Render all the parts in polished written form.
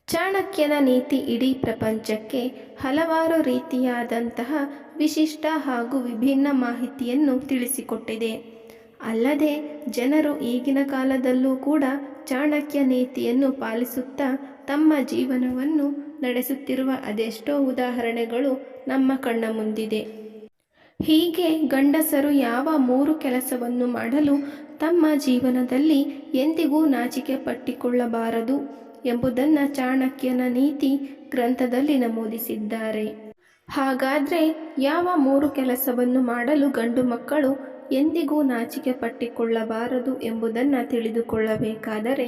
ಚಾಣಕ್ಯನ ನೀತಿ ಇಡೀ ಪ್ರಪಂಚಕ್ಕೆ ಹಲವಾರು ರೀತಿಯಾದಂತಹ ವಿಶಿಷ್ಟ ಹಾಗೂ ವಿಭಿನ್ನ ಮಾಹಿತಿಯನ್ನು ತಿಳಿಸಿಕೊಟ್ಟಿದೆ. ಅಲ್ಲದೆ ಜನರು ಈಗಿನ ಕಾಲದಲ್ಲೂ ಕೂಡ ಚಾಣಕ್ಯ ನೀತಿಯನ್ನು ಪಾಲಿಸುತ್ತಾ ತಮ್ಮ ಜೀವನವನ್ನು ನಡೆಸುತ್ತಿರುವ ಅದೆಷ್ಟೋ ಉದಾಹರಣೆಗಳು ನಮ್ಮ ಕಣ್ಣ ಮುಂದಿದೆ. ಹೀಗೆ ಗಂಡಸರು ಯಾವ 3 ಕೆಲಸವನ್ನು ಮಾಡಲು ತಮ್ಮ ಜೀವನದಲ್ಲಿ ಎಂದಿಗೂ ನಾಚಿಕೆ ಪಟ್ಟಿಕೊಳ್ಳಬಾರದು ಎಂಬುದನ್ನು ಚಾಣಕ್ಯನ ನೀತಿ ಗ್ರಂಥದಲ್ಲಿ ನಮೂದಿಸಿದ್ದಾರೆ. ಹಾಗಾದರೆ ಯಾವ 3 ಕೆಲಸವನ್ನು ಮಾಡಲು ಗಂಡು ಮಕ್ಕಳು ಎಂದಿಗೂ ನಾಚಿಕೆ ಪಟ್ಟಿಕೊಳ್ಳಬಾರದು ಎಂಬುದನ್ನು ತಿಳಿದುಕೊಳ್ಳಬೇಕಾದರೆ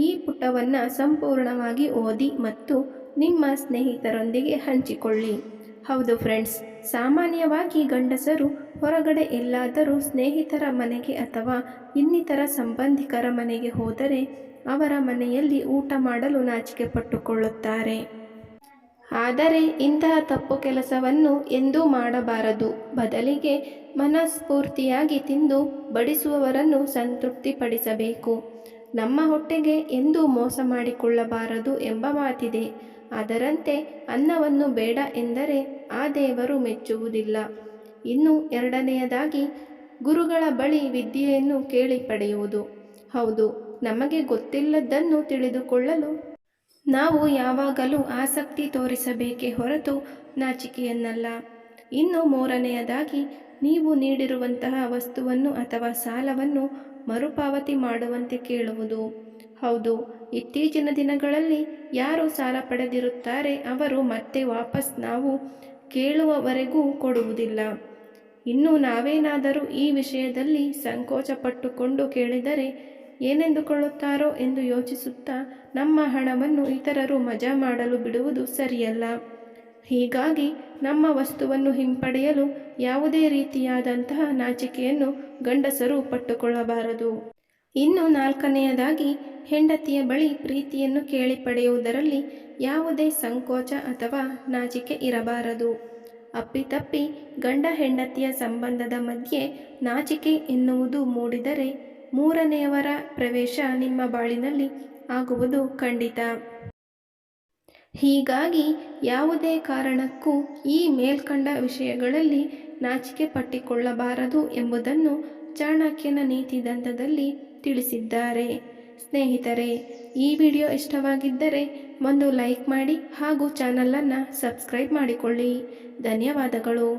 ಈ ಪುಟವನ್ನು ಸಂಪೂರ್ಣವಾಗಿ ಓದಿ ಮತ್ತು ನಿಮ್ಮ ಸ್ನೇಹಿತರೊಂದಿಗೆ ಹಂಚಿಕೊಳ್ಳಿ. ಹೌದು ಫ್ರೆಂಡ್ಸ್, ಸಾಮಾನ್ಯವಾಗಿ ಗಂಡಸರು ಹೊರಗಡೆ ಎಲ್ಲಾದರೂ ಸ್ನೇಹಿತರ ಮನೆಗೆ ಅಥವಾ ಇನ್ನಿತರ ಸಂಬಂಧಿಕರ ಮನೆಗೆ ಹೋದರೆ ಅವರ ಮನೆಯಲ್ಲಿ ಊಟ ಮಾಡಲು ನಾಚಿಕೆ ಪಟ್ಟುಕೊಳ್ಳುತ್ತಾರೆ. ಆದರೆ ಇಂತಹ ತಪ್ಪು ಕೆಲಸವನ್ನು ಎಂದೂ ಮಾಡಬಾರದು. ಬದಲಿಗೆ ಮನಸ್ಫೂರ್ತಿಯಾಗಿ ತಿಂದು ಬಡಿಸುವವರನ್ನು ಸಂತೃಪ್ತಿಪಡಿಸಬೇಕು. ನಮ್ಮ ಹೊಟ್ಟೆಗೆ ಎಂದೂ ಮೋಸ ಮಾಡಿಕೊಳ್ಳಬಾರದು ಎಂಬ ಮಾತಿದೆ. ಅದರಂತೆ ಅನ್ನವನ್ನು ಬೇಡ ಎಂದರೆ ಆ ದೇವರು ಮೆಚ್ಚುವುದಿಲ್ಲ. ಇನ್ನು 2ನೇಯದಾಗಿ ಗುರುಗಳ ಬಳಿ ವಿದ್ಯೆಯನ್ನು ಕೇಳಿ ಪಡೆಯುವುದು. ಹೌದು, ನಮಗೆ ಗೊತ್ತಿಲ್ಲದ್ದನ್ನು ತಿಳಿದುಕೊಳ್ಳಲು ನಾವು ಯಾವಾಗಲೂ ಆಸಕ್ತಿ ತೋರಿಸಬೇಕೇ ಹೊರತು ನಾಚಿಕೆಯನ್ನಲ್ಲ. ಇನ್ನು 3ನೇಯದಾಗಿ ನೀವು ನೀಡಿರುವಂತಹ ವಸ್ತುವನ್ನು ಅಥವಾ ಸಾಲವನ್ನು ಮರುಪಾವತಿ ಮಾಡುವಂತೆ ಕೇಳುವುದು. ಹೌದು, ಇತ್ತೀಚಿನ ದಿನಗಳಲ್ಲಿ ಯಾರು ಸಾಲ ಪಡೆದಿರುತ್ತಾರೆ ಅವರು ಮತ್ತೆ ವಾಪಸ್ ನಾವು ಕೇಳುವವರೆಗೂ ಕೊಡುವುದಿಲ್ಲ. ಇನ್ನು ನಾವೇನಾದರೂ ಈ ವಿಷಯದಲ್ಲಿ ಸಂಕೋಚ ಪಟ್ಟುಕೊಂಡು ಕೇಳಿದರೆ ಏನೆಂದುಕೊಳ್ಳುತ್ತಾರೋ ಎಂದು ಯೋಚಿಸುತ್ತಾ ನಮ್ಮ ಹಣವನ್ನು ಇತರರು ಮಜಾ ಮಾಡಲು ಬಿಡುವುದು ಸರಿಯಲ್ಲ. ಹೀಗಾಗಿ ನಮ್ಮ ವಸ್ತುವನ್ನು ಹಿಂಪಡೆಯಲು ಯಾವುದೇ ರೀತಿಯಾದಂತಹ ನಾಚಿಕೆಯನ್ನು ಗಂಡಸರು ಪಟ್ಟುಕೊಳ್ಳಬಾರದು. ಇನ್ನು 4ನೇಯದಾಗಿ ಹೆಂಡತಿಯ ಬಳಿ ಪ್ರೀತಿಯನ್ನು ಕೇಳಿ ಪಡೆಯುವುದರಲ್ಲಿ ಯಾವುದೇ ಸಂಕೋಚ ಅಥವಾ ನಾಚಿಕೆ ಇರಬಾರದು. ಅಪ್ಪಿತಪ್ಪಿ ಗಂಡ ಹೆಂಡತಿಯ ಸಂಬಂಧದ ಮಧ್ಯೆ ನಾಚಿಕೆ ಎನ್ನುವುದು ಮೂಡಿದರೆ 3ನೇಯವರ ಪ್ರವೇಶ ನಿಮ್ಮ ಬಾಳಿನಲ್ಲಿ ಆಗುವುದು ಖಂಡಿತ. ಹೀಗಾಗಿ ಯಾವುದೇ ಕಾರಣಕ್ಕೂ ಈ ಮೇಲ್ಕಂಡ ವಿಷಯಗಳಲ್ಲಿ ನಾಚಿಕೆ ಪಟ್ಟಿಕೊಳ್ಳಬಾರದು ಎಂಬುದನ್ನು ಚಾಣಕ್ಯನ ನೀತಿ ಗ್ರಂಥದಲ್ಲಿ ತಿಳಿಸಿದ್ದಾರೆ. ಸ್ನೇಹಿತರೆ, ಈ ವಿಡಿಯೋ ಇಷ್ಟವಾಗಿದ್ದರೆ ಒಂದು ಲೈಕ್ ಮಾಡಿ ಹಾಗೂ ಚಾನಲನ್ನು ಸಬ್ಸ್ಕ್ರೈಬ್ ಮಾಡಿಕೊಳ್ಳಿ. ಧನ್ಯವಾದಗಳು.